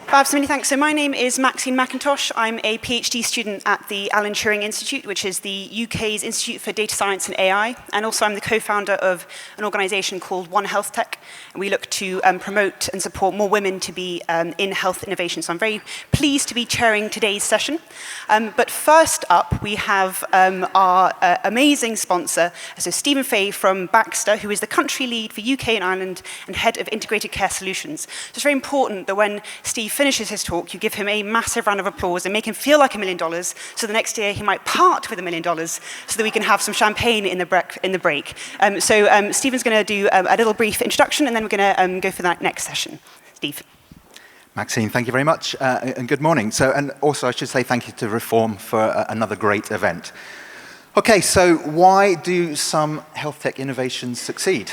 Fab, so many thanks. So my name is Maxine McIntosh. I'm a PhD student at the Alan Turing Institute, which is the UK's Institute for Data Science and AI. And also I'm the co-founder of an organisation called One Health Tech. And we look to promote and support more women to be in health innovation. So I'm very pleased to be chairing today's session. But first up, we have our amazing sponsor, so Stephen Fay from Baxter, who is the country lead for UK and Ireland and head of integrated care solutions. So it's very important that when Steve finishes his talk, you give him a massive round of applause and make him feel like $1 million, so the next year he might part with $1 million so that we can have some champagne in the break. So Stephen's going to do a little brief introduction, and then we're going to go for that next session. Steve. Maxine, thank you very much, and good morning. And also I should say thank you to Reform for another great event. Okay, so why do some health tech innovations succeed?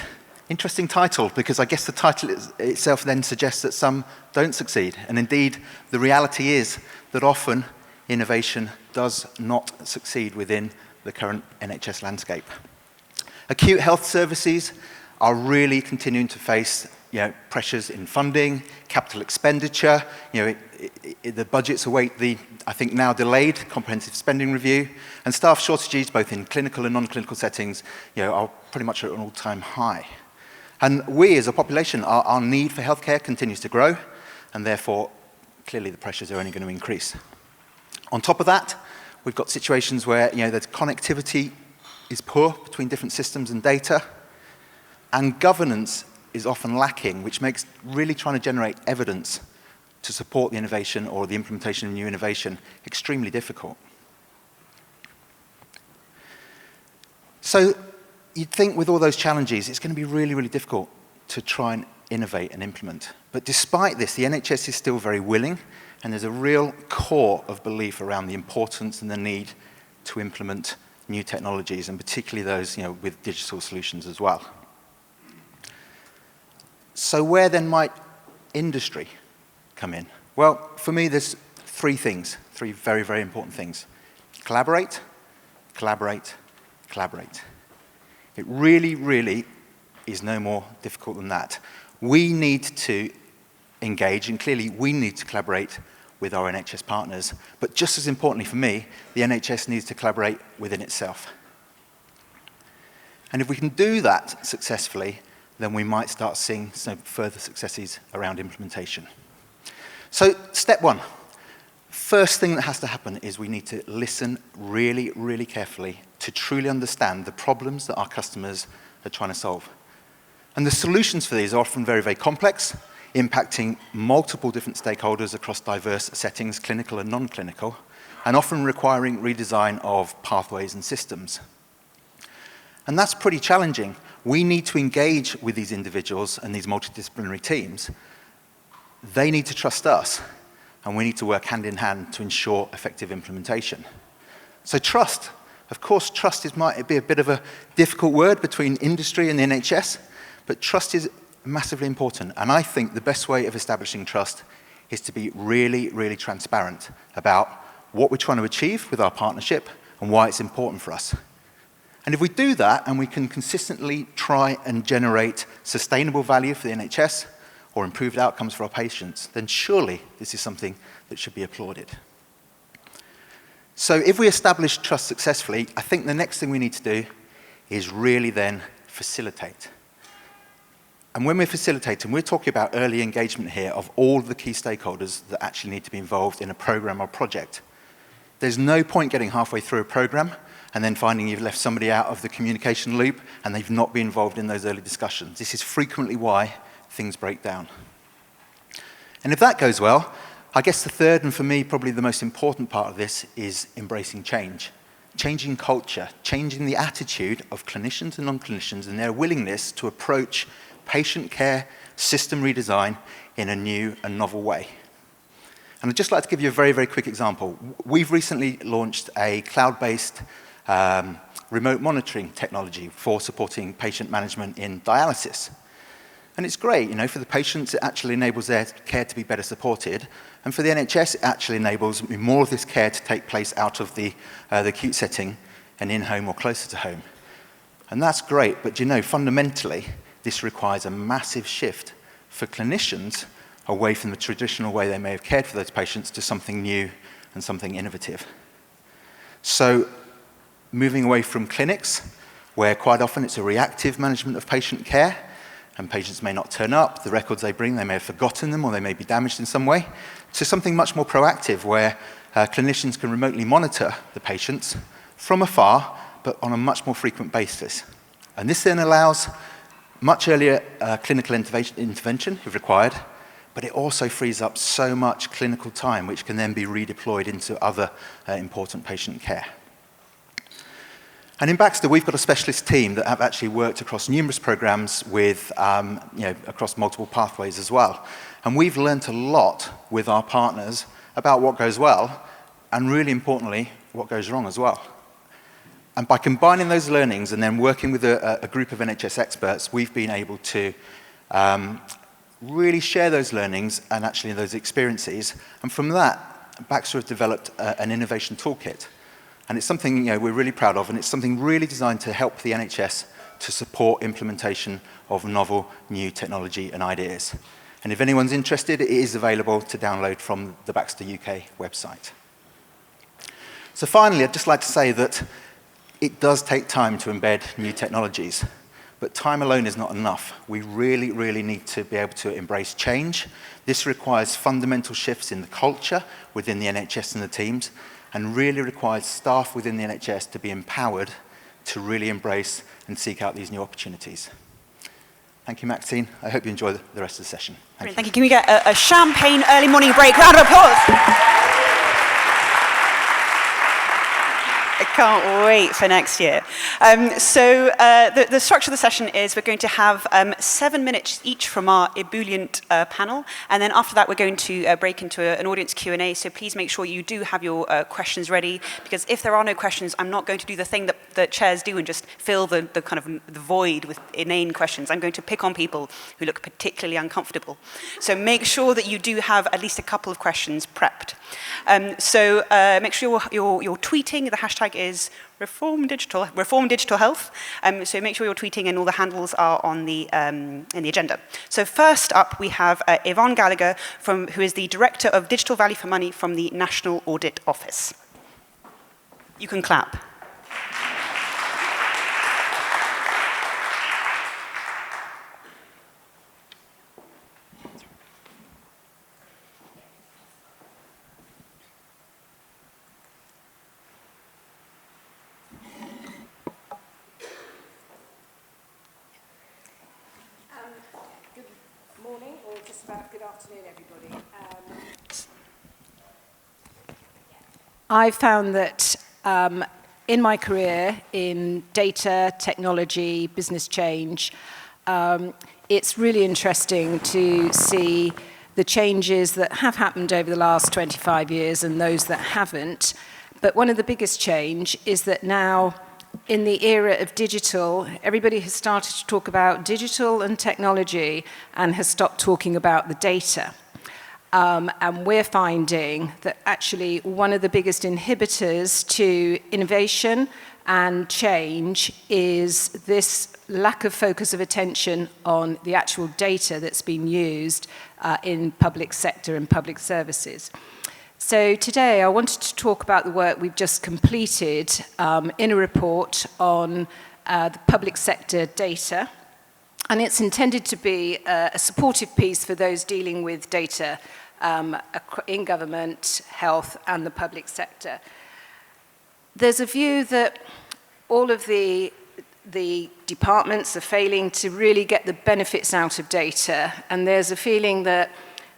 Interesting title, because I guess the title itself then suggests that some don't succeed. And indeed, the reality is that often innovation does not succeed within the current NHS landscape. Acute health services are really continuing to face pressures in funding, capital expenditure. The budgets await the, I think now delayed, comprehensive spending review, and staff shortages, both in clinical and non-clinical settings, are pretty much at an all-time high. And we, as a population, our need for healthcare continues to grow, and therefore, clearly the pressures are only going to increase. On top of that, we've got situations where the connectivity is poor between different systems and data, and governance is often lacking, which makes really trying to generate evidence to support the innovation or the implementation of new innovation extremely difficult. So you'd think with all those challenges, it's going to be really, really difficult to try and innovate and implement. But despite this, the NHS is still very willing, and there's a real core of belief around the importance and the need to implement new technologies, and particularly those with digital solutions as well. So where then might industry come in? Well, for me, there's three very, very important things. Collaborate, collaborate, collaborate. It really, really is no more difficult than that. We need to engage, and clearly we need to collaborate with our NHS partners. But just as importantly for me, the NHS needs to collaborate within itself. And if we can do that successfully, then we might start seeing some further successes around implementation. So step one. First thing that has to happen is we need to listen really, really carefully to truly understand the problems that our customers are trying to solve. And the solutions for these are often very, very complex, impacting multiple different stakeholders across diverse settings, clinical and non-clinical, and often requiring redesign of pathways and systems. And that's pretty challenging. We need to engage with these individuals and these multidisciplinary teams. They need to trust us, and we need to work hand in hand to ensure effective implementation. So trust. Of course, trust might be a bit of a difficult word between industry and the NHS, but trust is massively important. And I think the best way of establishing trust is to be really, really transparent about what we're trying to achieve with our partnership and why it's important for us. And if we do that, and we can consistently try and generate sustainable value for the NHS or improved outcomes for our patients, then surely this is something that should be applauded. So if we establish trust successfully, I think the next thing we need to do is really then facilitate. And when we're facilitating, we're talking about early engagement here of all the key stakeholders that actually need to be involved in a program or project. There's no point getting halfway through a program and then finding you've left somebody out of the communication loop and they've not been involved in those early discussions. This is frequently why things break down. And if that goes well, I guess the third, and for me probably the most important part of this, is embracing change. Changing culture, changing the attitude of clinicians and non-clinicians and their willingness to approach patient care system redesign in a new and novel way. And I'd just like to give you a very, very quick example. We've recently launched a cloud-based remote monitoring technology for supporting patient management in dialysis. And it's great, for the patients, it actually enables their care to be better supported. And for the NHS, it actually enables more of this care to take place out of the acute setting and in-home or closer to home. And that's great, but fundamentally, this requires a massive shift for clinicians away from the traditional way they may have cared for those patients to something new and something innovative. So moving away from clinics, where quite often it's a reactive management of patient care, and patients may not turn up, the records they bring, they may have forgotten them, or they may be damaged in some way, to something much more proactive, where clinicians can remotely monitor the patients from afar, but on a much more frequent basis. And this then allows much earlier clinical intervention, if required, but it also frees up so much clinical time, which can then be redeployed into other important patient care. And in Baxter, we've got a specialist team that have actually worked across numerous programs with, across multiple pathways as well. And we've learnt a lot with our partners about what goes well, and really importantly, what goes wrong as well. And by combining those learnings and then working with a group of NHS experts, we've been able to really share those learnings and actually those experiences. And from that, Baxter has developed an innovation toolkit. And it's something we're really proud of, and it's something really designed to help the NHS to support implementation of novel new technology and ideas. And if anyone's interested, it is available to download from the Baxter UK website. So finally, I'd just like to say that it does take time to embed new technologies, but time alone is not enough. We really, really need to be able to embrace change. This requires fundamental shifts in the culture within the NHS and the teams, and really requires staff within the NHS to be empowered to really embrace and seek out these new opportunities. Thank you, Maxine. I hope you enjoy the rest of the session. Thank you. Can we get a champagne early morning break? Round of applause. I can't wait for next year. The structure of the session is we're going to have 7 minutes each from our ebullient panel, and then after that we're going to break into an audience Q&A, so please make sure you do have your questions ready, because if there are no questions, I'm not going to do the thing that chairs do and just fill the kind of the void with inane questions. I'm going to pick on people who look particularly uncomfortable. So make sure that you do have at least a couple of questions prepped. Make sure you're tweeting. The hashtag is Reform Digital Health. So make sure you're tweeting, and all the handles are on the in the agenda. So first up, we have Yvonne Gallagher, who is the Director of Digital Value for Money from the National Audit Office. You can clap. Good afternoon, everybody. I've found that in my career in data, technology, business change, it's really interesting to see the changes that have happened over the last 25 years and those that haven't. But one of the biggest change is that now, in the era of digital, everybody has started to talk about digital and technology and has stopped talking about the data. And we're finding that actually one of the biggest inhibitors to innovation and change is this lack of focus of attention on the actual data that's been used in public sector and public services. So today I wanted to talk about the work we've just completed in a report on the public sector data. And it's intended to be a supportive piece for those dealing with data in government, health, and the public sector. There's a view that all of the departments are failing to really get the benefits out of data, and there's a feeling that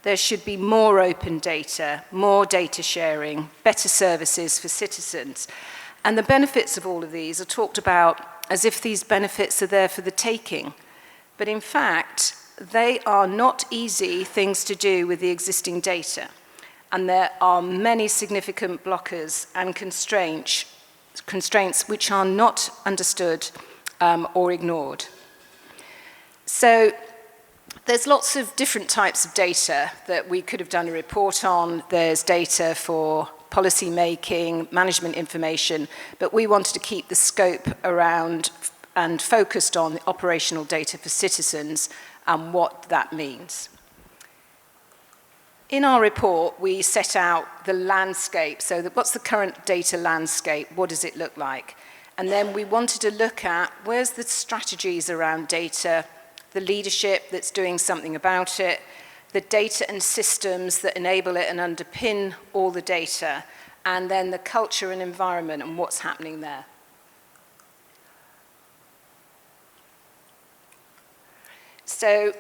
there should be more open data, more data sharing, better services for citizens. And the benefits of all of these are talked about as if these benefits are there for the taking. But in fact, they are not easy things to do with the existing data. And there are many significant blockers and constraints which are not understood or ignored. So there's lots of different types of data that we could have done a report on. There's data for policy making, management information, but we wanted to keep the scope around and focused on the operational data for citizens and what that means. In our report, we set out the landscape. So what's the current data landscape? What does it look like? And then we wanted to look at where's the strategies around data, the leadership that's doing something about it, the data and systems that enable it and underpin all the data, and then the culture and environment and what's happening there. So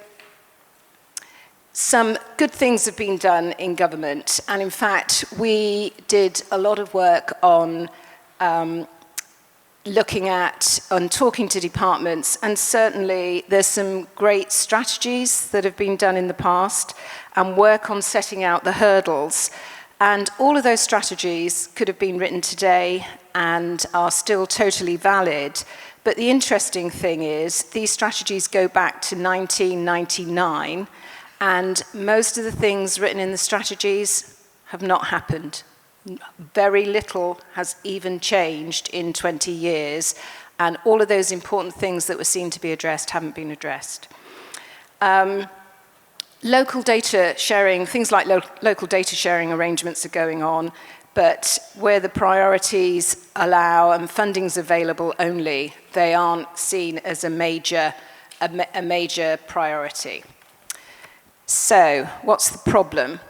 some good things have been done in government, and in fact, we did a lot of work on looking at and talking to departments, and certainly there's some great strategies that have been done in the past and work on setting out the hurdles. And all of those strategies could have been written today and are still totally valid. But the interesting thing is these strategies go back to 1999, and most of the things written in the strategies have not happened. Very little has even changed in 20 years, and all of those important things that were seen to be addressed haven't been addressed. Local data sharing, things like local data sharing arrangements are going on, but where the priorities allow and funding's available only, they aren't seen as a major priority. So, what's the problem?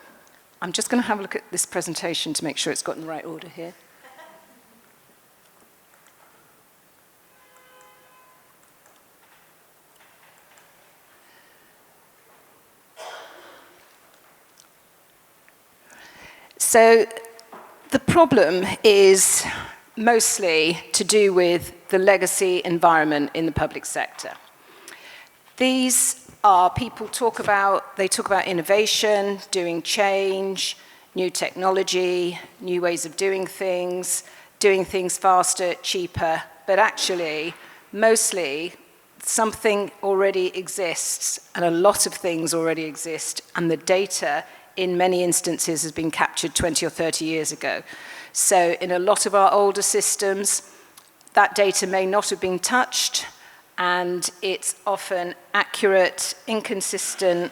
I'm just going to have a look at this presentation to make sure it's got in the right order here. So the problem is mostly to do with the legacy environment in the public sector. These are people talk about innovation, doing change, new technology, new ways of doing things faster, cheaper, but actually, mostly, something already exists, and a lot of things already exist, and the data, in many instances, has been captured 20 or 30 years ago. So in a lot of our older systems, that data may not have been touched, and it's often accurate, inconsistent,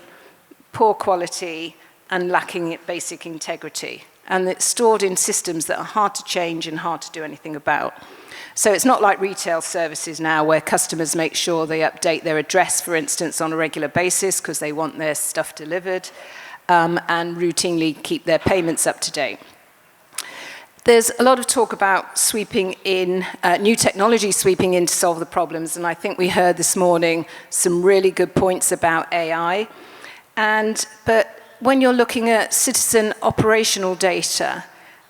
poor quality, and lacking basic integrity. And it's stored in systems that are hard to change and hard to do anything about. So it's not like retail services now where customers make sure they update their address, for instance, on a regular basis because they want their stuff delivered, and routinely keep their payments up to date. There's a lot of talk about sweeping in, new technology sweeping in to solve the problems, and I think we heard this morning some really good points about AI. But when you're looking at citizen operational data,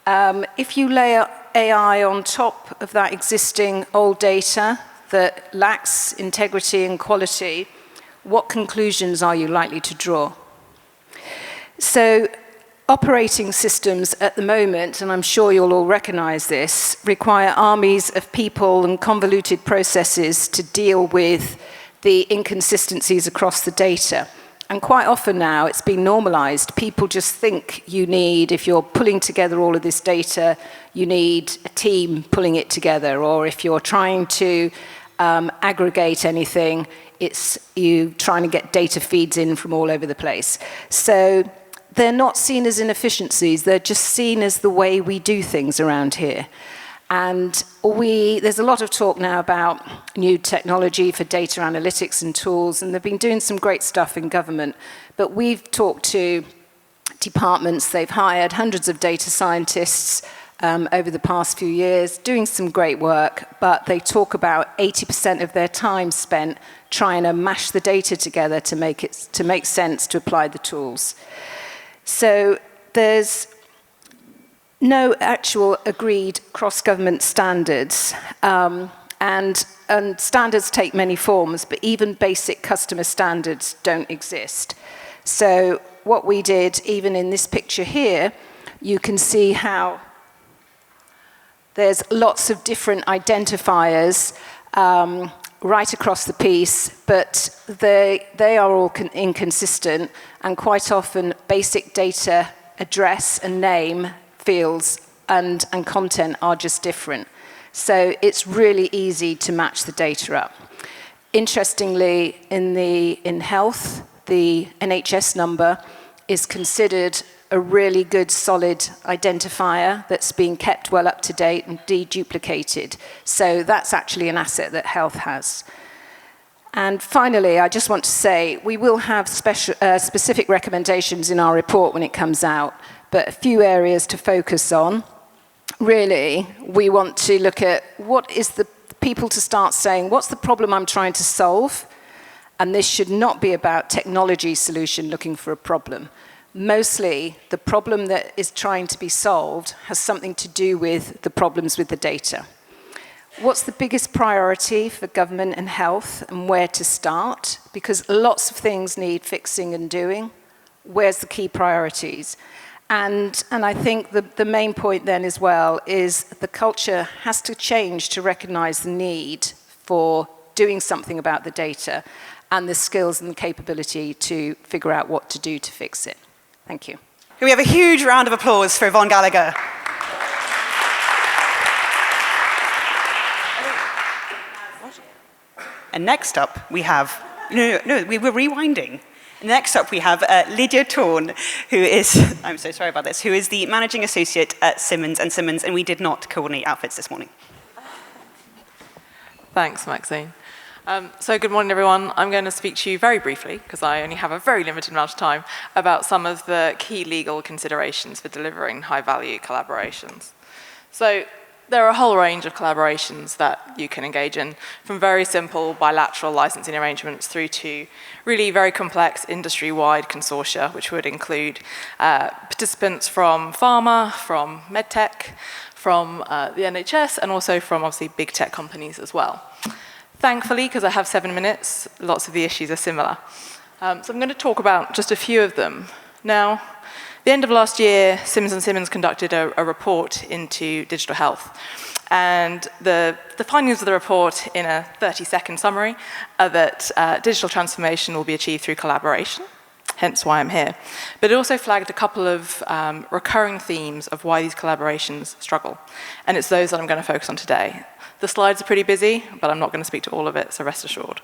if you layer AI on top of that existing old data that lacks integrity and quality, what conclusions are you likely to draw? So operating systems at the moment, and I'm sure you'll all recognize this, require armies of people and convoluted processes to deal with the inconsistencies across the data. And quite often now, it's been normalized. People just think you need, if you're pulling together all of this data, you need a team pulling it together. Or if you're trying to aggregate anything, it's you trying to get data feeds in from all over the place. So they're not seen as inefficiencies, they're just seen as the way we do things around here. And there's a lot of talk now about new technology for data analytics and tools, and they've been doing some great stuff in government. But we've talked to departments, they've hired hundreds of data scientists over the past few years, doing some great work, but they talk about 80% of their time spent trying to mash the data together to make sense to apply the tools. So there's no actual agreed cross-government standards, and standards take many forms, but even basic customer standards don't exist. So what we did, even in this picture here, you can see how there's lots of different identifiers right across the piece, but they are all inconsistent, and quite often basic data, address and name fields and content are just different. So it's really easy to match the data up. Interestingly, in health, the NHS number is considered a really good, solid identifier that's being kept well up to date and deduplicated. So that's actually an asset that health has. And finally, I just want to say, we will have specific recommendations in our report when it comes out, but a few areas to focus on. Really, we want to look at what is the people to start saying, what's the problem I'm trying to solve? And this should not be about technology solution looking for a problem. Mostly, the problem that is trying to be solved has something to do with the problems with the data. What's the biggest priority for government and health, and where to start? Because lots of things need fixing and doing. Where's the key priorities? And I think the main point then as well is the culture has to change to recognize the need for doing something about the data and the skills and the capability to figure out what to do to fix it. Thank you. Can we have a huge round of applause for Yvonne Gallagher? And next up we have, we were rewinding. Next up we have Lydia Torn, who is, I'm so sorry about this, who is the Managing Associate at Simmons & Simmons, and we did not coordinate outfits this morning. Thanks, Maxine. So good morning, everyone. I'm going to speak to you very briefly, because I only have a very limited amount of time, about some of the key legal considerations for delivering high-value collaborations. So there are a whole range of collaborations that you can engage in, from very simple bilateral licensing arrangements through to really very complex industry-wide consortia, which would include participants from pharma, from medtech, from the NHS, and also from obviously big tech companies as well. Thankfully, because I have 7 minutes, lots of the issues are similar. So I'm going to talk about just a few of them. Now, at the end of last year, Simmons & Simmons conducted a report into digital health. And the findings of the report, in a 30-second summary, are that digital transformation will be achieved through collaboration, hence why I'm here. But it also flagged a couple of recurring themes of why these collaborations struggle. And it's those that I'm going to focus on today. The slides are pretty busy, but I'm not going to speak to all of it, so rest assured.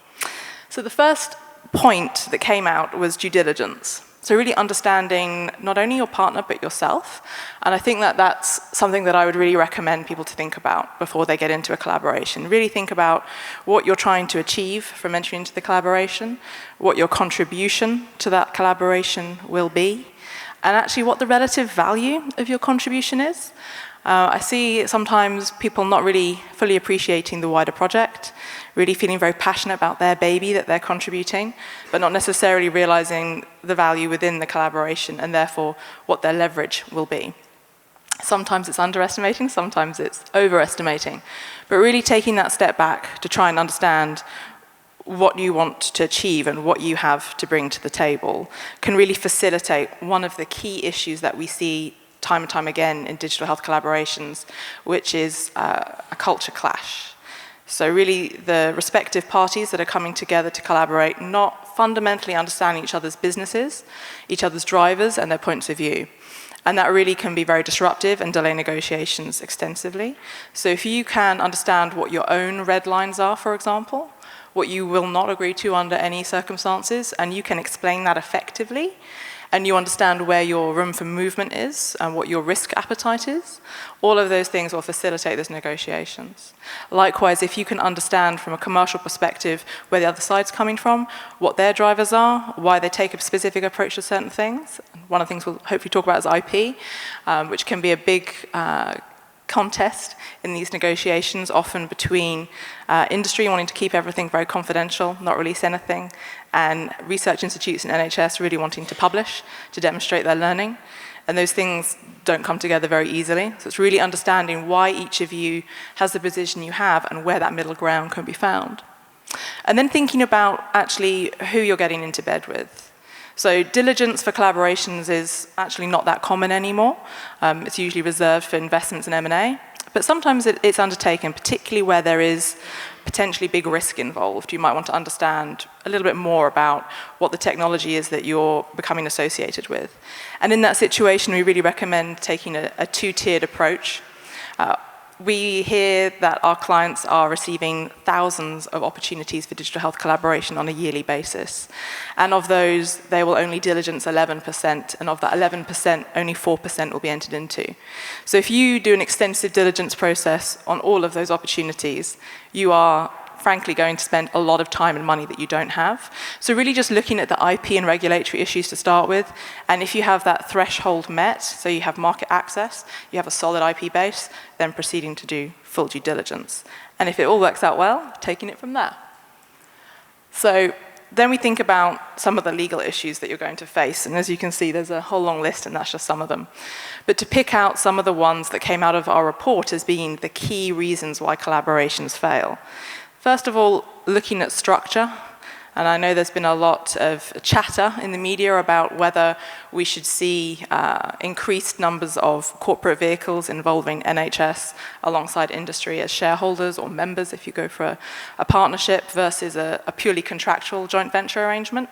So the first point that came out was due diligence. So really understanding not only your partner, but yourself. And I think that that's something that I would really recommend people to think about before they get into a collaboration. Really think about what you're trying to achieve from entering into the collaboration, what your contribution to that collaboration will be, and actually what the relative value of your contribution is. I see sometimes people not really fully appreciating the wider project, really feeling very passionate about their baby that they're contributing, but not necessarily realizing the value within the collaboration and therefore what their leverage will be. Sometimes it's underestimating, sometimes it's overestimating, but really taking that step back to try and understand what you want to achieve and what you have to bring to the table can really facilitate one of the key issues that we see time and time again in digital health collaborations, which is a culture clash. So really the respective parties that are coming together to collaborate not fundamentally understanding each other's businesses, each other's drivers and their points of view. And that really can be very disruptive and delay negotiations extensively. So if you can understand what your own red lines are, for example, what you will not agree to under any circumstances, and you can explain that effectively, and you understand where your room for movement is and what your risk appetite is, all of those things will facilitate those negotiations. Likewise, if you can understand from a commercial perspective where the other side's coming from, what their drivers are, why they take a specific approach to certain things. One of the things we'll hopefully talk about is IP, which can be a big contest in these negotiations, often between industry wanting to keep everything very confidential, not release anything, and research institutes and NHS really wanting to publish to demonstrate their learning. And those things don't come together very easily. So it's really understanding why each of you has the position you have and where that middle ground can be found. And then thinking about actually who you're getting into bed with. So diligence for collaborations is actually not that common anymore. It's usually reserved for investments in M&A. But sometimes it's undertaken, particularly where there is potentially big risk involved. You might want to understand a little bit more about what the technology is that you're becoming associated with. And in that situation, we really recommend taking a two-tiered approach. we hear that our clients are receiving thousands of opportunities for digital health collaboration on a yearly basis. And of those, they will only diligence 11%, and of that 11%, only 4% will be entered into. So if you do an extensive diligence process on all of those opportunities, you are frankly going to spend a lot of time and money that you don't have. So really just looking at the IP and regulatory issues to start with, and if you have that threshold met, so you have market access, you have a solid IP base, then proceeding to do full due diligence. And if it all works out well, taking it from there. So then we think about some of the legal issues that you're going to face, and as you can see, there's a whole long list, and that's just some of them. But to pick out some of the ones that came out of our report as being the key reasons why collaborations fail. First of all, looking at structure, and I know there's been a lot of chatter in the media about whether we should see increased numbers of corporate vehicles involving NHS alongside industry as shareholders or members if you go for a partnership versus a purely contractual joint venture arrangement.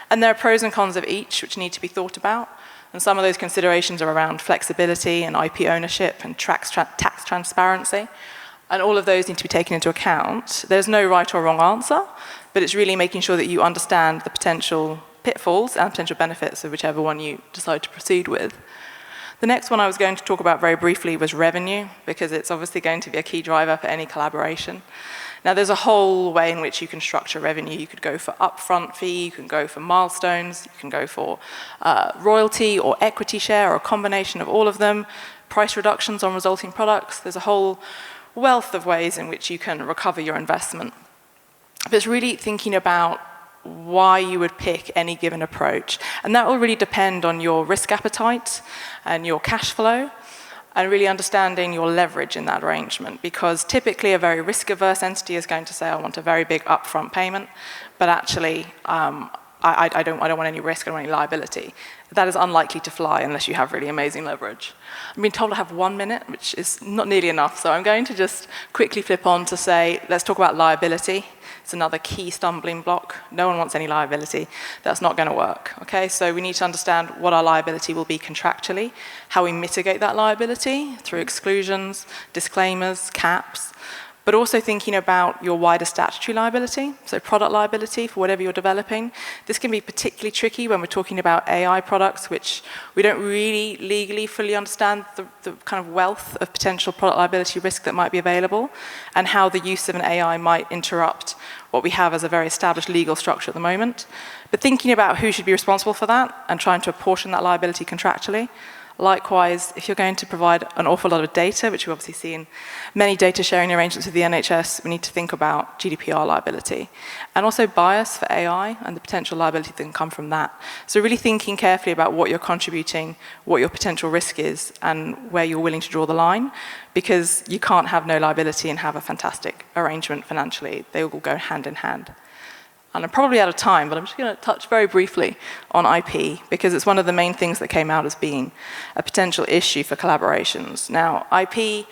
And there are pros and cons of each which need to be thought about. And some of those considerations are around flexibility and IP ownership and tax transparency. And all of those need to be taken into account. There's no right or wrong answer, but it's really making sure that you understand the potential pitfalls and potential benefits of whichever one you decide to proceed with. The next one I was going to talk about very briefly was revenue, because it's obviously going to be a key driver for any collaboration. Now, there's a whole way in which you can structure revenue. You could go for upfront fee, you can go for milestones, you can go for royalty or equity share or a combination of all of them, price reductions on resulting products. There's a whole wealth of ways in which you can recover your investment. But it's really thinking about why you would pick any given approach. And that will really depend on your risk appetite and your cash flow, and really understanding your leverage in that arrangement. Because typically a very risk-averse entity is going to say, I want a very big upfront payment, but actually I don't want any risk, I don't want any liability. That is unlikely to fly unless you have really amazing leverage. I'm being told I have 1 minute, which is not nearly enough, so I'm going to just quickly flip on to say, let's talk about liability. It's another key stumbling block. No one wants any liability. That's not going to work. Okay, so we need to understand what our liability will be contractually, how we mitigate that liability through exclusions, disclaimers, caps, but also thinking about your wider statutory liability, so product liability for whatever you're developing. This can be particularly tricky when we're talking about AI products, which we don't really legally fully understand the kind of wealth of potential product liability risk that might be available, and how the use of an AI might interrupt what we have as a very established legal structure at the moment. But thinking about who should be responsible for that and trying to apportion that liability contractually. Likewise, if you're going to provide an awful lot of data, which we obviously see in many data sharing arrangements with the NHS, we need to think about GDPR liability. And also bias for AI and the potential liability that can come from that. So really thinking carefully about what you're contributing, what your potential risk is, and where you're willing to draw the line, because you can't have no liability and have a fantastic arrangement financially. They will go hand in hand. And I'm probably out of time, but I'm just going to touch very briefly on IP, because it's one of the main things that came out as being a potential issue for collaborations. Now, IP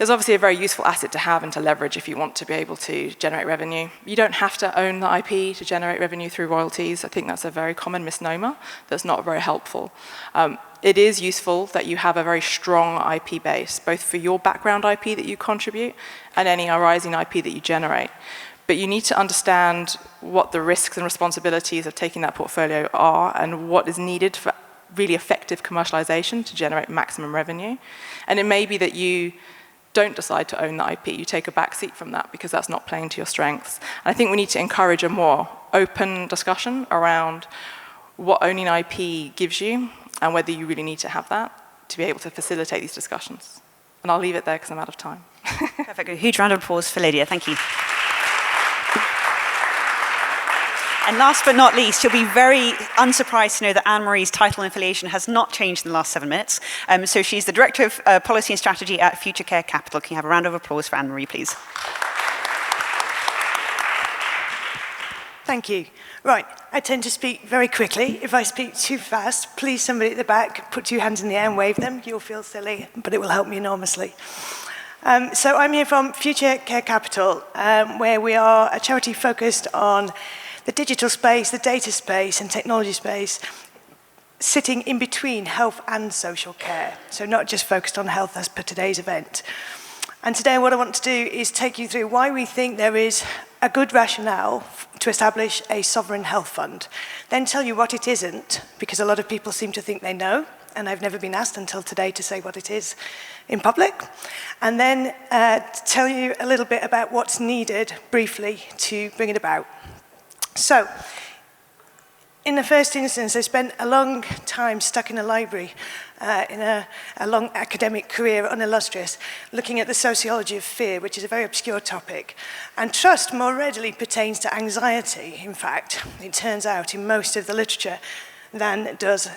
is obviously a very useful asset to have and to leverage if you want to be able to generate revenue. You don't have to own the IP to generate revenue through royalties. I think that's a very common misnomer that's not very helpful. It is useful that you have a very strong IP base, both for your background IP that you contribute and any arising IP that you generate. But you need to understand what the risks and responsibilities of taking that portfolio are and what is needed for really effective commercialization to generate maximum revenue. And it may be that you don't decide to own the IP, you take a back seat from that because that's not playing to your strengths. And I think we need to encourage a more open discussion around what owning IP gives you and whether you really need to have that to be able to facilitate these discussions. And I'll leave it there because I'm out of time. Perfect. A huge round of applause for Lydia. Thank you. And last but not least, you'll be very unsurprised to know that Anne-Marie's title and affiliation has not changed in the last 7 minutes. So she's the Director of Policy and Strategy at Future Care Capital. Can you have a round of applause for Anne-Marie, please? Thank you. Right, I tend to speak very quickly. If I speak too fast, please somebody at the back, put 2 hands in the air and wave them. You'll feel silly, but it will help me enormously. So I'm here from Future Care Capital, where we are a charity focused on the digital space, the data space, and technology space, sitting in between health and social care. So not just focused on health as per today's event. And today what I want to do is take you through why we think there is a good rationale to establish a sovereign health fund, then tell you what it isn't, because a lot of people seem to think they know, and I've never been asked until today to say what it is in public, and then tell you a little bit about what's needed briefly to bring it about. So, in the first instance, I spent a long time stuck in a library in a long academic career, unillustrious, looking at the sociology of fear, which is a very obscure topic. And trust more readily pertains to anxiety, in fact, it turns out, in most of the literature, than it does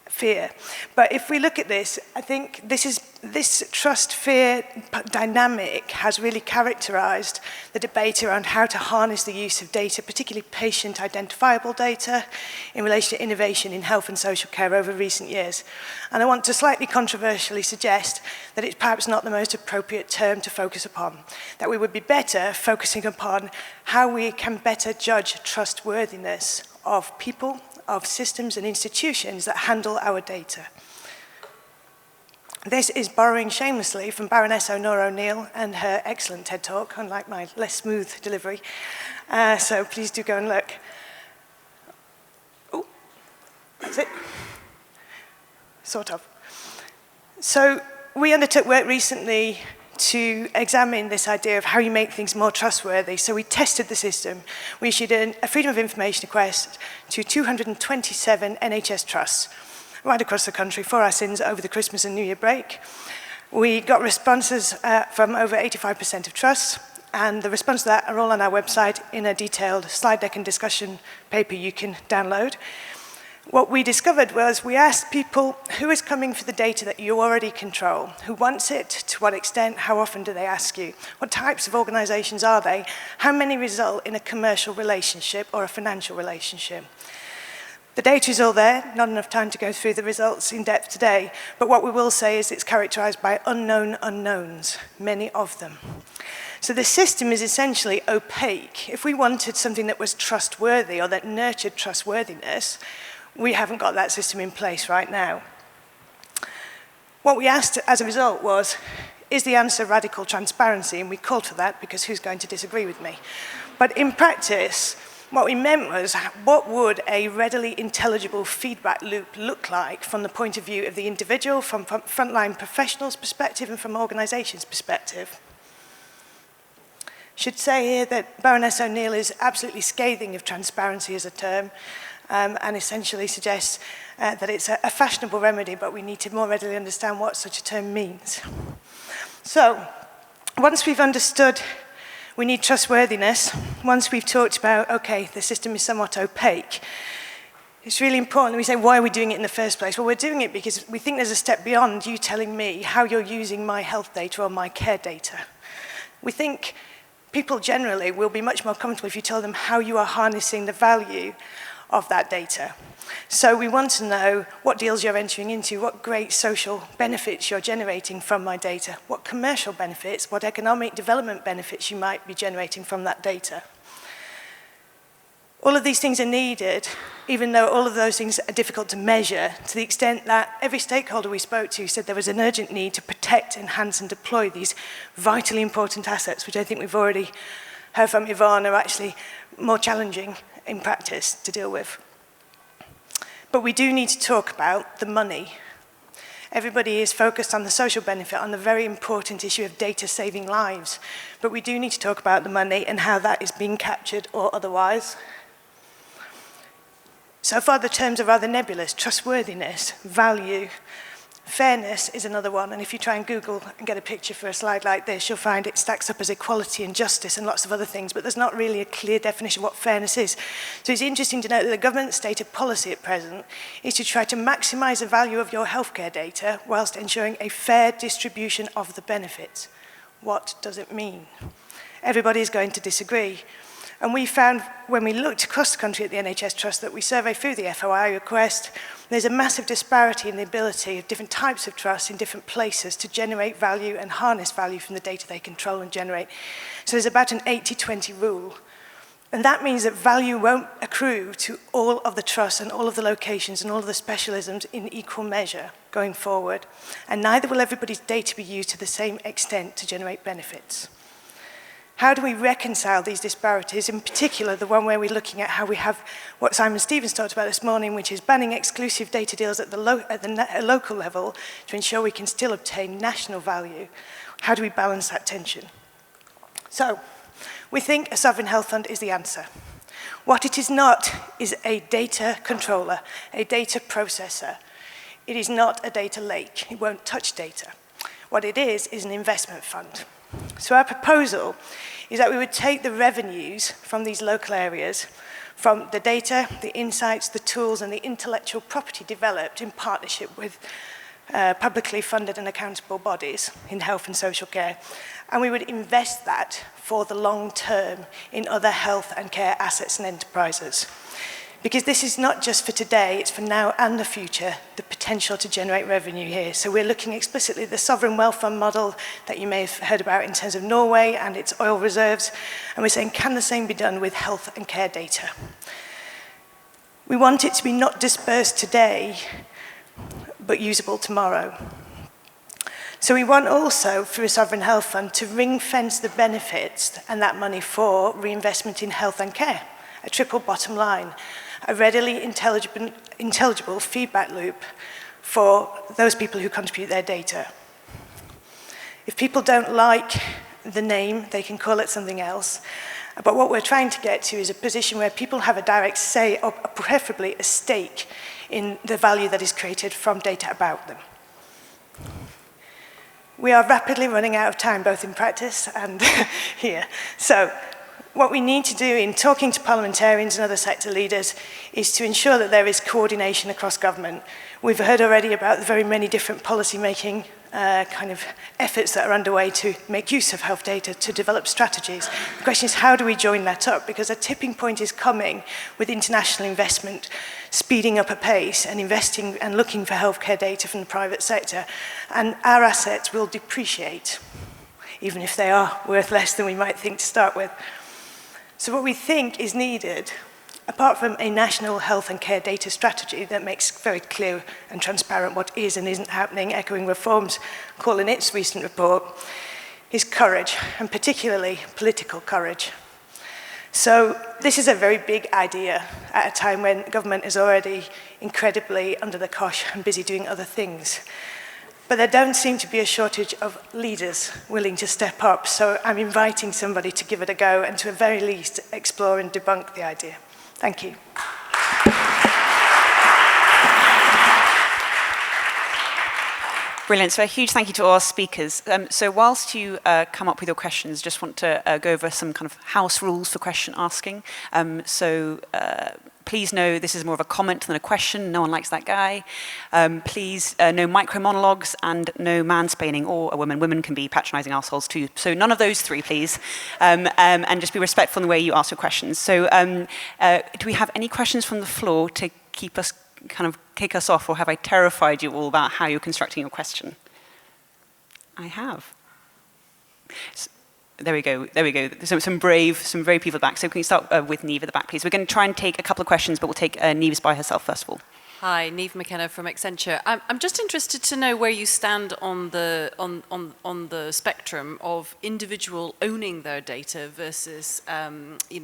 fear. But if we look at this, I think this trust-fear dynamic has really characterized the debate around how to harness the use of data, particularly patient-identifiable data, in relation to innovation in health and social care over recent years. And I want to slightly controversially suggest that it's perhaps not the most appropriate term to focus upon, that we would be better focusing upon how we can better judge trustworthiness of people, of systems and institutions that handle our data. This is borrowing shamelessly from Baroness Honora O'Neill and her excellent TED Talk, unlike my less smooth delivery. So please do go and look. Oh, that's it. Sort of. So we undertook work recently to examine this idea of how you make things more trustworthy. So we tested the system. We issued a Freedom of Information request to 227 NHS trusts right across the country for our sins over the Christmas and New Year break. We got responses from over 85% of trusts, and the responses to that are all on our website in a detailed slide deck and discussion paper you can download. What we discovered was we asked people who is coming for the data that you already control, who wants it, to what extent, how often do they ask you, what types of organizations are they, how many result in a commercial relationship or a financial relationship. The data is all there, not enough time to go through the results in depth today, but what we will say is it's characterized by unknown unknowns, many of them. So the system is essentially opaque. If we wanted something that was trustworthy or that nurtured trustworthiness, we haven't got that system in place right now. What we asked as a result was, is the answer radical transparency? And we called for that because who's going to disagree with me? But in practice, what we meant was, what would a readily intelligible feedback loop look like from the point of view of the individual, from frontline professionals' perspective, and from organizations' perspective? Should say here that Baroness O'Neill is absolutely scathing of transparency as a term, and essentially suggests that it's a fashionable remedy, but we need to more readily understand what such a term means. So, once we've understood we need trustworthiness, once we've talked about, okay, the system is somewhat opaque, it's really important that we say, why are we doing it in the first place? Well, we're doing it because we think there's a step beyond you telling me how you're using my health data or my care data. We think people generally will be much more comfortable if you tell them how you are harnessing the value of that data. So we want to know what deals you're entering into, what great social benefits you're generating from my data, what commercial benefits, what economic development benefits you might be generating from that data. All of these things are needed, even though all of those things are difficult to measure, to the extent that every stakeholder we spoke to said there was an urgent need to protect, enhance, and deploy these vitally important assets, which I think we've already heard from Yvonne are actually more challenging in practice to deal with. But we do need to talk about the money. Everybody is focused on the social benefit, on the very important issue of data saving lives. But we do need to talk about the money and how that is being captured or otherwise. So far the terms are rather nebulous: trustworthiness, value. Fairness is another one, and if you try and Google and get a picture for a slide like this, you'll find it stacks up as equality and justice and lots of other things, but there's not really a clear definition of what fairness is. So it's interesting to note that the government's stated policy at present is to try to maximize the value of your healthcare data whilst ensuring a fair distribution of the benefits. What does it mean? Everybody is going to disagree. And we found, when we looked across the country at the NHS Trust that we survey through the FOI request, there's a massive disparity in the ability of different types of trusts in different places to generate value and harness value from the data they control and generate. So there's about an 80-20 rule. And that means that value won't accrue to all of the trusts and all of the locations and all of the specialisms in equal measure. going forward, and neither will everybody's data be used to the same extent to generate benefits. How do we reconcile these disparities, in particular the one where we're looking at how we have what Simon Stevens talked about this morning, which is banning exclusive data deals at the local level to ensure we can still obtain national value? How do we balance that tension? So, we think a sovereign health fund is the answer. What it is not is a data controller, a data processor. It is not a data lake. It won't touch data. What it is an investment fund. So our proposal is that we would take the revenues from these local areas, from the data, the insights, the tools, and the intellectual property developed in partnership with publicly funded and accountable bodies in health and social care, and we would invest that for the long term in other health and care assets and enterprises. Because this is not just for today, it's for now and the future, the potential to generate revenue here. So we're looking explicitly at the sovereign wealth fund model that you may have heard about in terms of Norway and its oil reserves, and we're saying, can the same be done with health and care data? We want it to be not dispersed today, but usable tomorrow. So we want also, through a sovereign health fund, to ring-fence the benefits and that money for reinvestment in health and care, a triple bottom line, a readily intelligible feedback loop for those people who contribute their data. If people don't like the name, they can call it something else. But what we're trying to get to is a position where people have a direct say, or preferably a stake, in the value that is created from data about them. We are rapidly running out of time, both in practice and here. So what we need to do in talking to parliamentarians and other sector leaders is to ensure that there is coordination across government. We've heard already about the very many different policy-making kind of efforts that are underway to make use of health data to develop strategies. The question is, how do we join that up? Because a tipping point is coming with international investment speeding up a pace and investing and looking for healthcare data from the private sector. And our assets will depreciate, even if they are worth less than we might think to start with. So what we think is needed, apart from a national health and care data strategy that makes very clear and transparent what is and isn't happening, echoing Reform's call in its recent report, is courage, and particularly political courage. So this is a very big idea at a time when government is already incredibly under the cosh and busy doing other things. But there don't seem to be a shortage of leaders willing to step up, so I'm inviting somebody to give it a go and to at very least explore and debunk the idea. Thank you. Brilliant. So a huge thank you to our speakers. So whilst you come up with your questions, just want to go over some kind of house rules for question asking. Please know this is more of a comment than a question. No one likes that guy. Please, no micro monologues and no mansplaining or a woman. Women can be patronising assholes too. So none of those three, please. And just be respectful in the way you ask your questions. So do we have any questions from the floor to keep us, kind of kick us off, or have I terrified you all about how you're constructing your question? I have. There we go. So some brave people back. So can you start with Niamh at the back, please? We're going to try and take a couple of questions, but we'll take Niamh's by herself first of all. Hi, Niamh McKenna from Accenture. I'm just interested to know where you stand on the spectrum of individual owning their data versus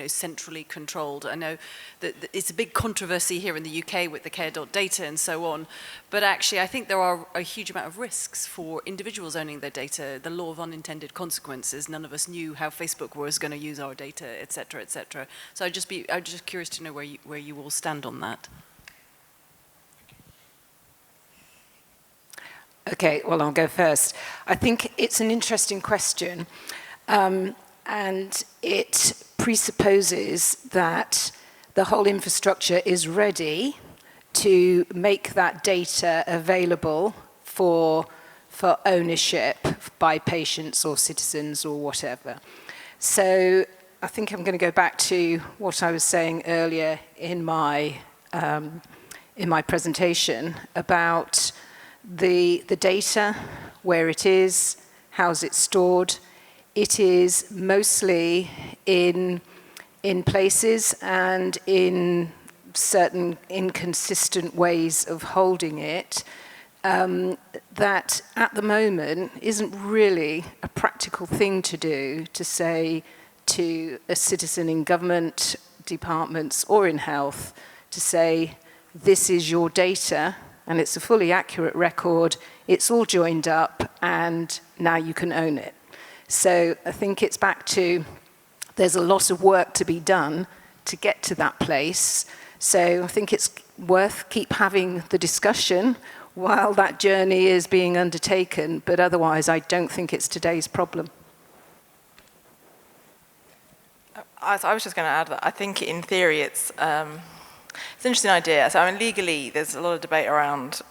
centrally controlled. I know that it's a big controversy here in the UK with the care.data and so on, but actually I think there are a huge amount of risks for individuals owning their data. The law of unintended consequences. None of us knew how Facebook was going to use our data, etc., etc. So I'm just curious to know where you all stand on that. Okay, well, I'll go first. I think it's an interesting question, and it presupposes that the whole infrastructure is ready to make that data available for ownership by patients or citizens or whatever. So I think I'm going to go back to what I was saying earlier in my presentation about the data, where it is, how's it stored. It is mostly in places and in certain inconsistent ways of holding it that at the moment isn't really a practical thing to do, to say to a citizen in government departments or in health, to say, this is your data, and it's a fully accurate record, it's all joined up, and now you can own it. So I think it's back to, there's a lot of work to be done to get to that place. So I think it's worth keep having the discussion while that journey is being undertaken, but otherwise I don't think it's today's problem. I was just going to add that I think in theory it's an interesting idea. So I mean, legally, there's a lot of debate around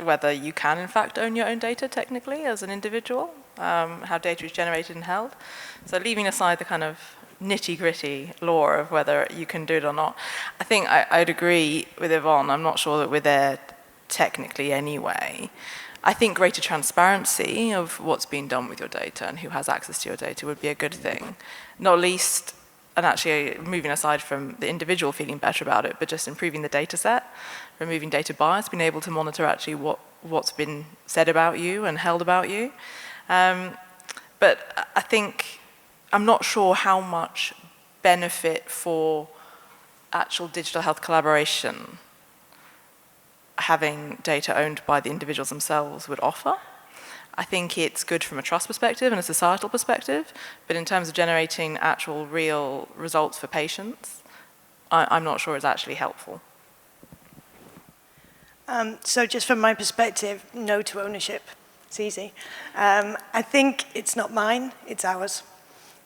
whether you can in fact own your own data technically as an individual, how data is generated and held. So leaving aside the kind of nitty-gritty law of whether you can do it or not, I think I'd agree with Yvonne. I'm not sure that we're there technically anyway. I think greater transparency of what's being done with your data and who has access to your data would be a good thing. Not least, and actually moving aside from the individual feeling better about it, but just improving the data set, removing data bias, being able to monitor actually what's been said about you and held about you. But I think, I'm not sure how much benefit for actual digital health collaboration having data owned by the individuals themselves would offer. I think it's good from a trust perspective and a societal perspective, but in terms of generating actual real results for patients, I'm not sure it's actually helpful. So just from my perspective, no to ownership. It's easy. I think it's not mine, it's ours.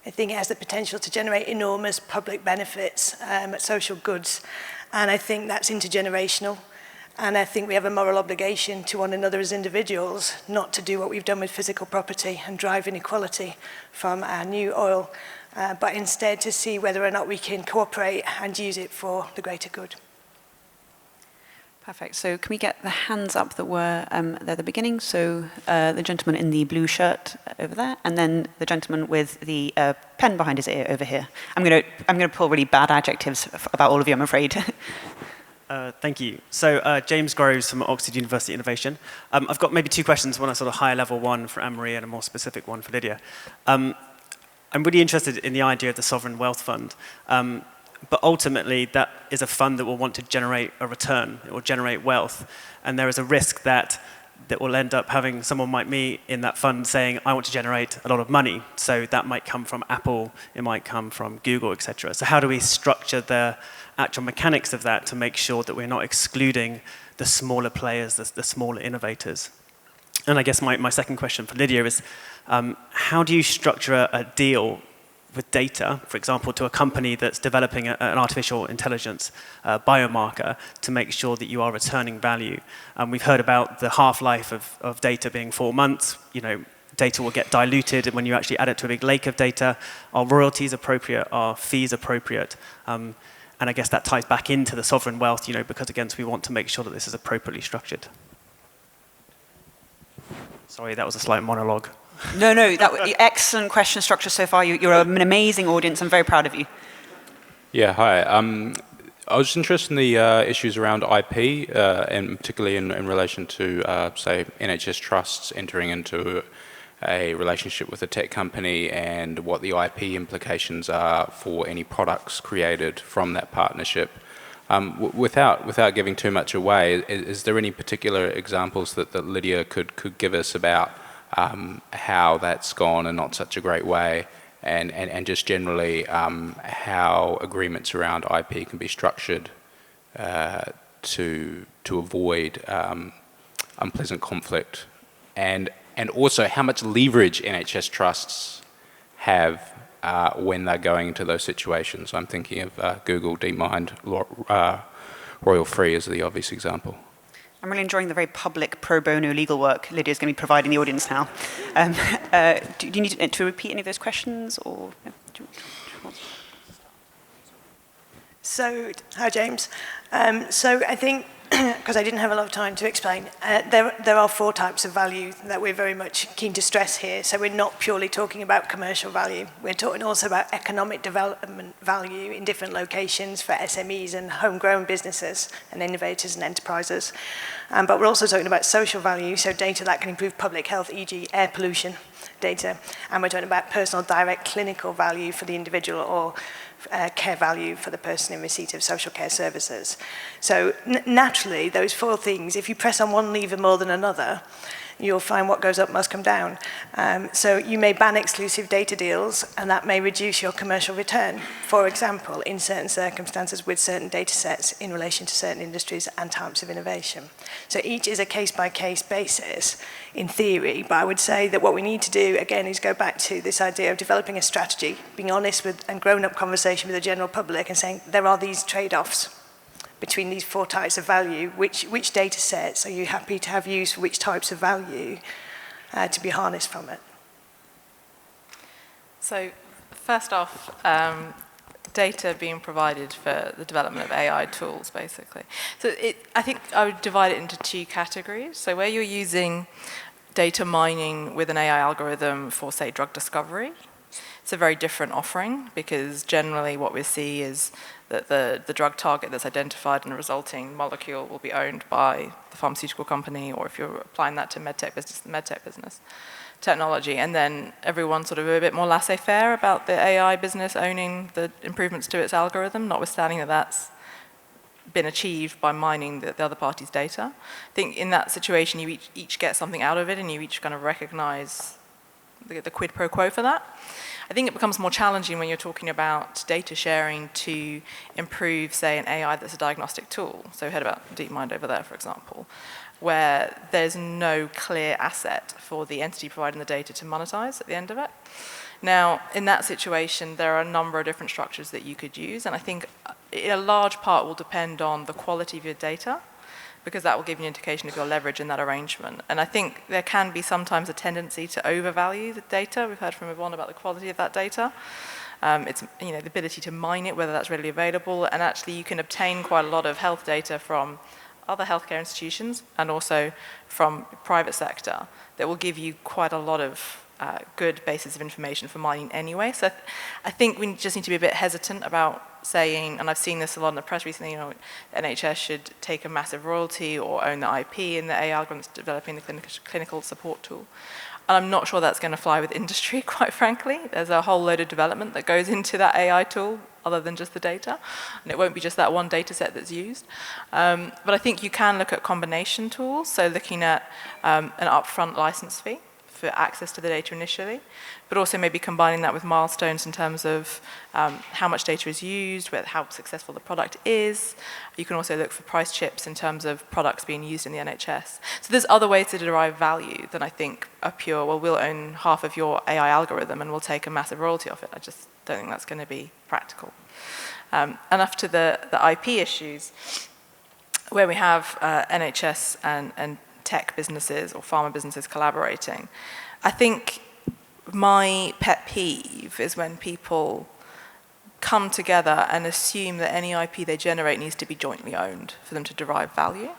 I think it has the potential to generate enormous public benefits, social goods, and I think that's intergenerational. And I think we have a moral obligation to one another as individuals not to do what we've done with physical property and drive inequality from our new oil, but instead to see whether or not we can cooperate and use it for the greater good. Perfect. So can we get the hands up that were there at the beginning? So the gentleman in the blue shirt over there, and then the gentleman with the pen behind his ear over here. I'm going to pull really bad adjectives about all of you, I'm afraid. Thank you. So James Groves from Oxford University Innovation. I've got maybe two questions, one a sort of higher level one for Anne-Marie and a more specific one for Lydia. I'm really interested in the idea of the Sovereign Wealth Fund, but ultimately that is a fund that will want to generate a return, it will generate wealth, and there is a risk that will end up having someone like me in that fund saying, I want to generate a lot of money. So that might come from Apple, it might come from Google, etc. So how do we structure the actual mechanics of that to make sure that we're not excluding the smaller players, the smaller innovators? And I guess my second question for Lydia is, how do you structure a deal with data, for example, to a company that's developing an artificial intelligence biomarker to make sure that you are returning value? We've heard about the half-life of data being 4 months. You know, data will get diluted when you actually add it to a big lake of data. Are royalties appropriate? Are fees appropriate? And I guess that ties back into the sovereign wealth, you know, because again, we want to make sure that this is appropriately structured. Sorry, that was a slight monologue. No, excellent question structure so far. You're an amazing audience. I'm very proud of you. Yeah, hi. I was interested in the issues around IP, and particularly in relation to, say, NHS trusts entering into a relationship with a tech company and what the IP implications are for any products created from that partnership. Without giving too much away, is there any particular examples that Lydia could give us about how that's gone in not such a great way, and just generally how agreements around IP can be structured to avoid unpleasant conflict, and also how much leverage NHS trusts have when they're going into those situations? I'm thinking of Google, DeepMind, Royal Free as the obvious example. I'm really enjoying the very public pro bono legal work Lydia's going to be providing the audience now. Do you need to repeat any of those questions? Or? So, hi James. So I think because I didn't have a lot of time to explain, there are 4 types of value that we're very much keen to stress here. So we're not purely talking about commercial value. We're talking also about economic development value in different locations for SMEs and homegrown businesses and innovators and enterprises. But we're also talking about social value, so data that can improve public health, e.g. air pollution data. And we're talking about personal direct clinical value for the individual or care value for the person in receipt of social care services. So naturally, those 4 things, if you press on one lever more than another, you'll find what goes up must come down. So you may ban exclusive data deals, and that may reduce your commercial return, for example, in certain circumstances with certain data sets in relation to certain industries and types of innovation. So each is a case-by-case basis, in theory, but I would say that what we need to do, again, is go back to this idea of developing a strategy, being honest with and grown-up conversation with the general public and saying there are these trade-offs between these 4 types of value. Which data sets are you happy to have used for which types of value to be harnessed from it? So first off, data being provided for the development of AI tools, basically. So I think I would divide it into 2 categories. So where you're using data mining with an AI algorithm for, say, drug discovery, it's a very different offering, because generally what we see is that the drug target that's identified and the resulting molecule will be owned by the pharmaceutical company, or if you're applying that to medtech business, the medtech business technology. And then everyone's sort of a bit more laissez-faire about the AI business owning the improvements to its algorithm, notwithstanding that that's been achieved by mining the other party's data. I think in that situation, you each get something out of it, and you each kind of recognize the quid pro quo for that. I think it becomes more challenging when you're talking about data sharing to improve, say, an AI that's a diagnostic tool. So we heard about DeepMind over there, for example, where there's no clear asset for the entity providing the data to monetize at the end of it. Now, in that situation, there are a number of different structures that you could use, and I think a large part will depend on the quality of your data, because that will give you an indication of your leverage in that arrangement. And I think there can be sometimes a tendency to overvalue the data. We've heard from Yvonne about the quality of that data. It's the ability to mine it, whether that's readily available, and actually you can obtain quite a lot of health data from other healthcare institutions and also from private sector that will give you quite a lot of good basis of information for mining anyway. So I think we just need to be a bit hesitant about saying, and I've seen this a lot in the press recently, NHS should take a massive royalty or own the IP in the AI algorithm that's developing the clinical support tool. And I'm not sure that's going to fly with industry, quite frankly. There's a whole load of development that goes into that AI tool other than just the data. And it won't be just that one data set that's used. But I think you can look at combination tools, so looking at an upfront license fee for access to the data initially, but also maybe combining that with milestones in terms of how much data is used, how successful the product is. You can also look for price chips in terms of products being used in the NHS. So there's other ways to derive value than I think a pure, well, we'll own half of your AI algorithm and we'll take a massive royalty off it. I just don't think that's going to be practical. Enough to the IP issues, where we have NHS and tech businesses or pharma businesses collaborating. I think my pet peeve is when people come together and assume that any IP they generate needs to be jointly owned for them to derive value.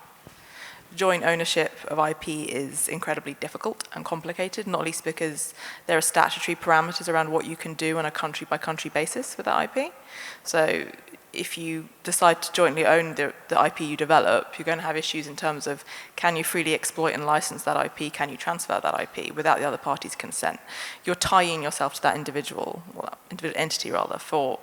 Joint ownership of IP is incredibly difficult and complicated, not least because there are statutory parameters around what you can do on a country-by-country basis with that IP. So if you decide to jointly own the IP you develop, you're going to have issues in terms of, can you freely exploit and license that IP? Can you transfer that IP without the other party's consent? You're tying yourself to that individual entity rather, for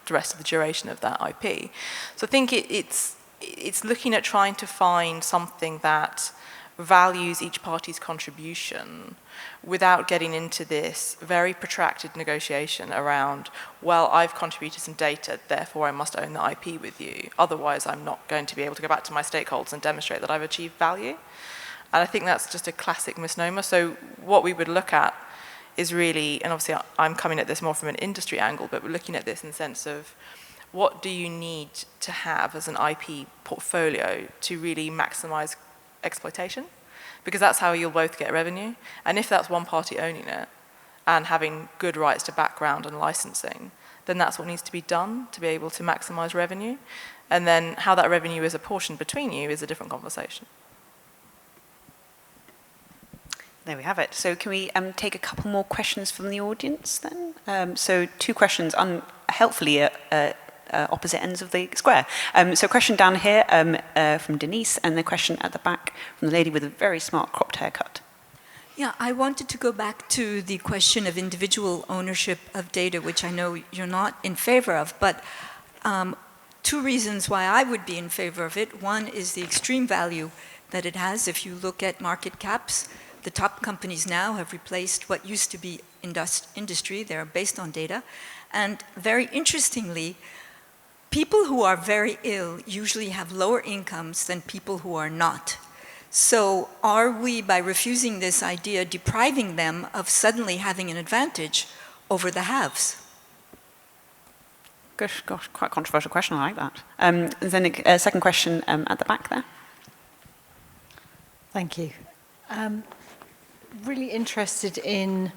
the rest of the duration of that IP. So I think it's looking at trying to find something that values each party's contribution without getting into this very protracted negotiation around, well, I've contributed some data, therefore I must own the IP with you. Otherwise, I'm not going to be able to go back to my stakeholders and demonstrate that I've achieved value. And I think that's just a classic misnomer. So what we would look at is really, and obviously I'm coming at this more from an industry angle, but we're looking at this in the sense of, what do you need to have as an IP portfolio to really maximize exploitation? Because that's how you'll both get revenue. And if that's one party owning it and having good rights to background and licensing, then that's what needs to be done to be able to maximize revenue. And then how that revenue is apportioned between you is a different conversation. There we have it. So can we take a couple more questions from the audience then? So 2 questions helpfully at opposite ends of the square. So a question down here from Denise, and the question at the back from the lady with a very smart cropped haircut. Yeah, I wanted to go back to the question of individual ownership of data, which I know you're not in favor of, but 2 reasons why I would be in favor of it. One is the extreme value that it has. If you look at market caps, the top companies now have replaced what used to be industry. They're based on data. And very interestingly, people who are very ill usually have lower incomes than people who are not. So are we, by refusing this idea, depriving them of suddenly having an advantage over the haves? Gosh, quite a controversial question. I like that. Then a second question at the back there. Thank you. Really interested in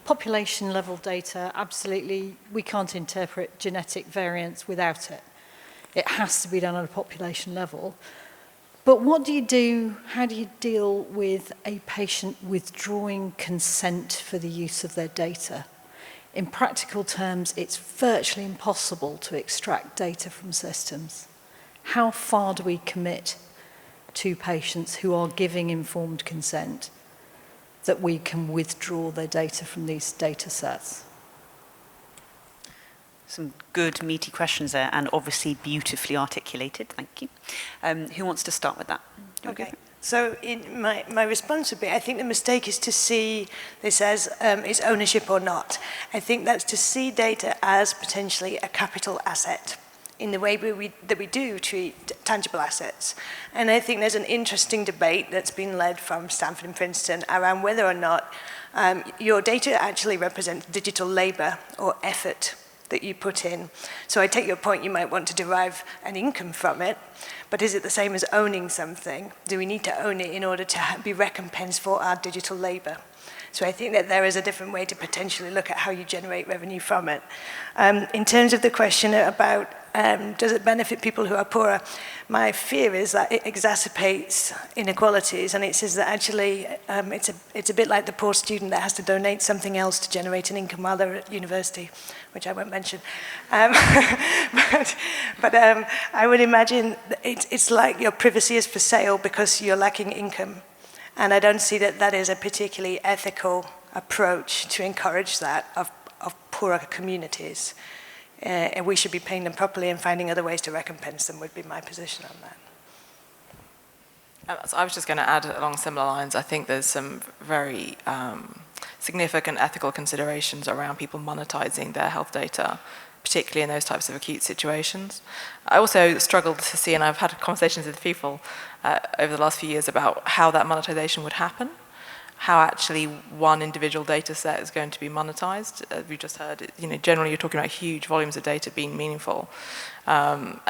population level data. Absolutely, we can't interpret genetic variants without it. It has to be done at a population level. But what do you do, how do you deal with a patient withdrawing consent for the use of their data? In practical terms, it's virtually impossible to extract data from systems. How far do we commit to patients who are giving informed consent that we can withdraw their data from these data sets? Some good meaty questions there, and obviously beautifully articulated. Thank you. Who wants to start with that? Okay. So my response would be, I think the mistake is to see this as its ownership or not. I think that's to see data as potentially a capital asset in the way that we do treat tangible assets. And I think there's an interesting debate that's been led from Stanford and Princeton around whether or not your data actually represents digital labor or effort that you put in. So I take your point, you might want to derive an income from it, but is it the same as owning something? Do we need to own it in order to be recompensed for our digital labor? So I think that there is a different way to potentially look at how you generate revenue from it. In terms of the question about does it benefit people who are poorer, my fear is that it exacerbates inequalities, and it says that actually it's a bit like the poor student that has to donate something else to generate an income while they're at university, which I won't mention. But I would imagine it's like your privacy is for sale because you're lacking income. And I don't see that that is a particularly ethical approach to encourage that of poorer communities. And we should be paying them properly and finding other ways to recompense them would be my position on that. So I was just going to add along similar lines, I think there's some very significant ethical considerations around people monetizing their health data, particularly in those types of acute situations. I also struggled to see, and I've had conversations with people over the last few years about how that monetization would happen, how actually one individual data set is going to be monetized. We just heard, generally you're talking about huge volumes of data being meaningful. And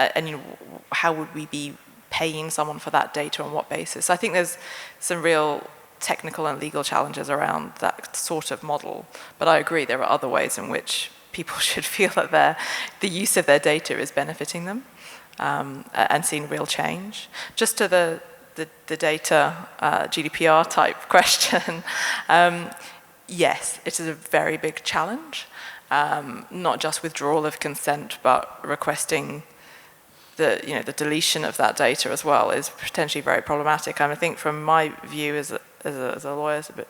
how would we be paying someone for that data, on what basis? I think there's some real technical and legal challenges around that sort of model. But I agree, there are other ways in which people should feel that the use of their data is benefiting them and seeing real change. Just to the data GDPR type question, yes, it is a very big challenge. Not just withdrawal of consent, but requesting the deletion of that data as well is potentially very problematic. I think from my view as a lawyer, it's a bit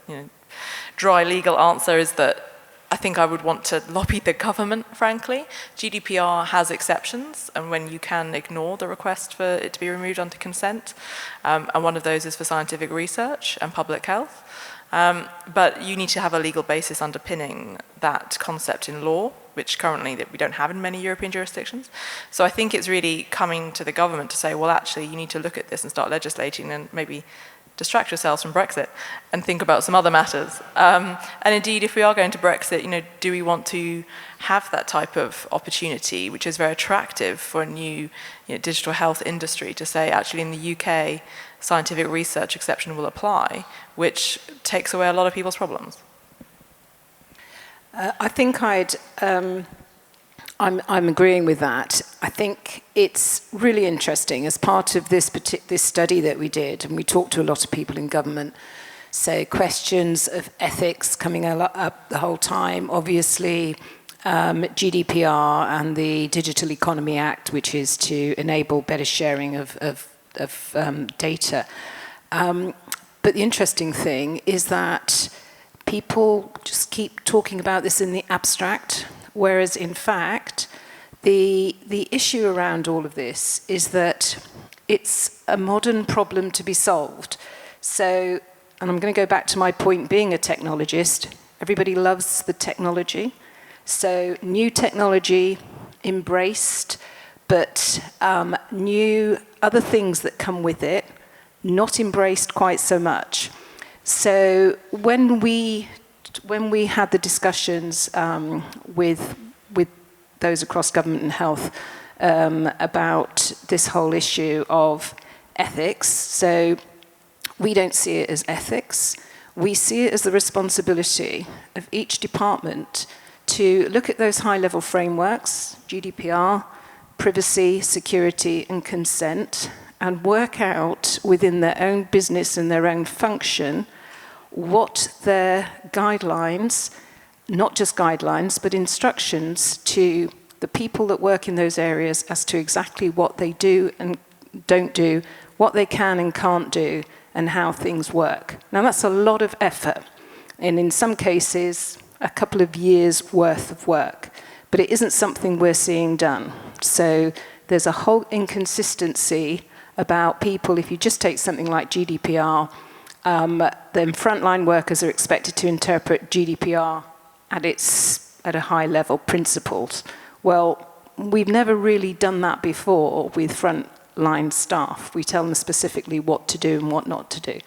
dry legal answer is that I think I would want to lobby the government, frankly. GDPR has exceptions, and when you can ignore the request for it to be removed under consent, and one of those is for scientific research and public health. But you need to have a legal basis underpinning that concept in law, which currently that we don't have in many European jurisdictions. So I think it's really coming to the government to say, well, actually, you need to look at this and start legislating and maybe distract yourselves from Brexit and think about some other matters. And indeed, if we are going to Brexit, do we want to have that type of opportunity, which is very attractive for a new digital health industry, to say, actually, in the UK, scientific research exception will apply, which takes away a lot of people's problems. I think I'd I'm agreeing with that. I think it's really interesting as part of this study that we did, and we talked to a lot of people in government. So questions of ethics coming up the whole time. Obviously, GDPR and the Digital Economy Act, which is to enable better sharing of data. But the interesting thing is that people just keep talking about this in the abstract, whereas in fact, the issue around all of this is that it's a modern problem to be solved. So, and I'm going to go back to my point being a technologist, everybody loves the technology. So new technology embraced, but new other things that come with it, not embraced quite so much. So when we had the discussions with those across government and health about this whole issue of ethics, so we don't see it as ethics. We see it as the responsibility of each department to look at those high-level frameworks, GDPR, privacy, security, and consent, and work out within their own business and their own function what their guidelines, not just guidelines, but instructions to the people that work in those areas as to exactly what they do and don't do, what they can and can't do, and how things work. Now, that's a lot of effort, and in some cases, a couple of years' worth of work, but it isn't something we're seeing done. So there's a whole inconsistency about people. If you just take something like GDPR, then frontline workers are expected to interpret GDPR at a high level, principles. Well, we've never really done that before with frontline staff. We tell them specifically what to do and what not to do.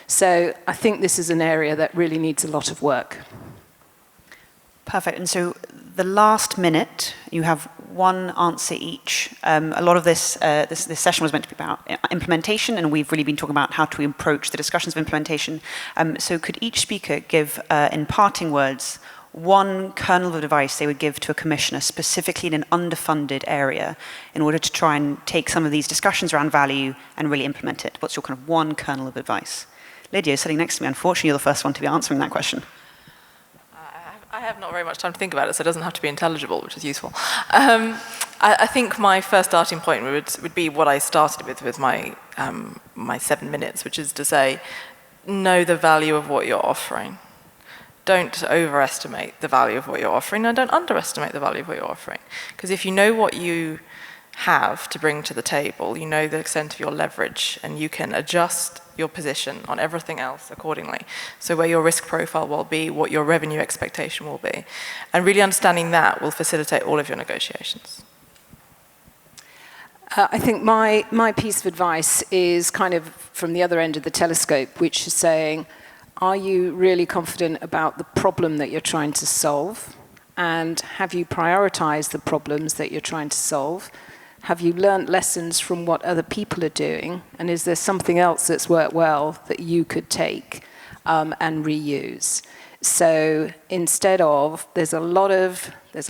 So I think this is an area that really needs a lot of work. Perfect. And so the last minute, you have one answer each. A lot of this session was meant to be about implementation, and we've really been talking about how to approach the discussions of implementation. So could each speaker give, in parting words, one kernel of advice they would give to a commissioner, specifically in an underfunded area, in order to try and take some of these discussions around value and really implement it? What's your kind of one kernel of advice? Lydia, sitting next to me, unfortunately, you're the first one to be answering that question. I have not very much time to think about it, so it doesn't have to be intelligible, which is useful. I think my first starting point would be what I started with my 7 minutes, which is to say, know the value of what you're offering. Don't overestimate the value of what you're offering, and don't underestimate the value of what you're offering. Because if you know what you have to bring to the table, you know the extent of your leverage, and you can adjust your position on everything else accordingly. So where your risk profile will be, what your revenue expectation will be. And really understanding that will facilitate all of your negotiations. I think my piece of advice is kind of from the other end of the telescope, which is saying, are you really confident about the problem that you're trying to solve? And have you prioritized the problems that you're trying to solve? Have you learned lessons from what other people are doing? And is there something else that's worked well that you could take and reuse? So instead of, there's a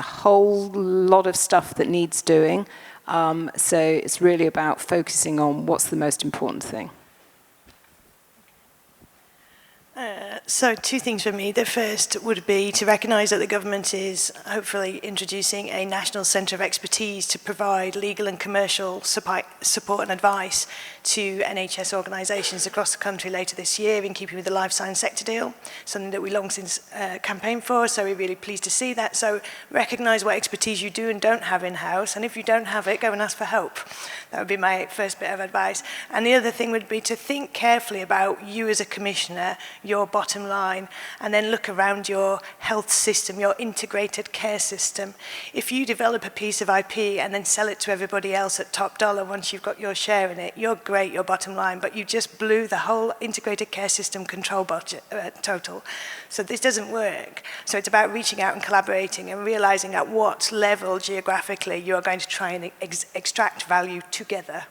whole lot of stuff that needs doing. So it's really about focusing on what's the most important thing. So 2 things for me. The first would be to recognise that the government is hopefully introducing a national centre of expertise to provide legal and commercial support and advice to NHS organisations across the country later this year, in keeping with the life science sector deal, something that we long since campaigned for, so we're really pleased to see that. So recognise what expertise you do and don't have in-house, and if you don't have it, go and ask for help. That would be my first bit of advice. And the other thing would be to think carefully about you as a commissioner, your bottom line, and then look around your health system, your integrated care system. If you develop a piece of IP and then sell it to everybody else at top dollar once you've got your share in it, you're great, your bottom line, but you just blew the whole integrated care system control budget total. So this doesn't work. So it's about reaching out and collaborating and realizing at what level geographically you are going to try and extract value together.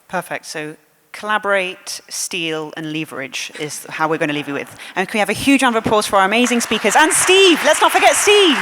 Perfect. So collaborate, steal, and leverage is how we're going to leave you with. And can we have a huge round of applause for our amazing speakers? And Steve! Let's not forget Steve!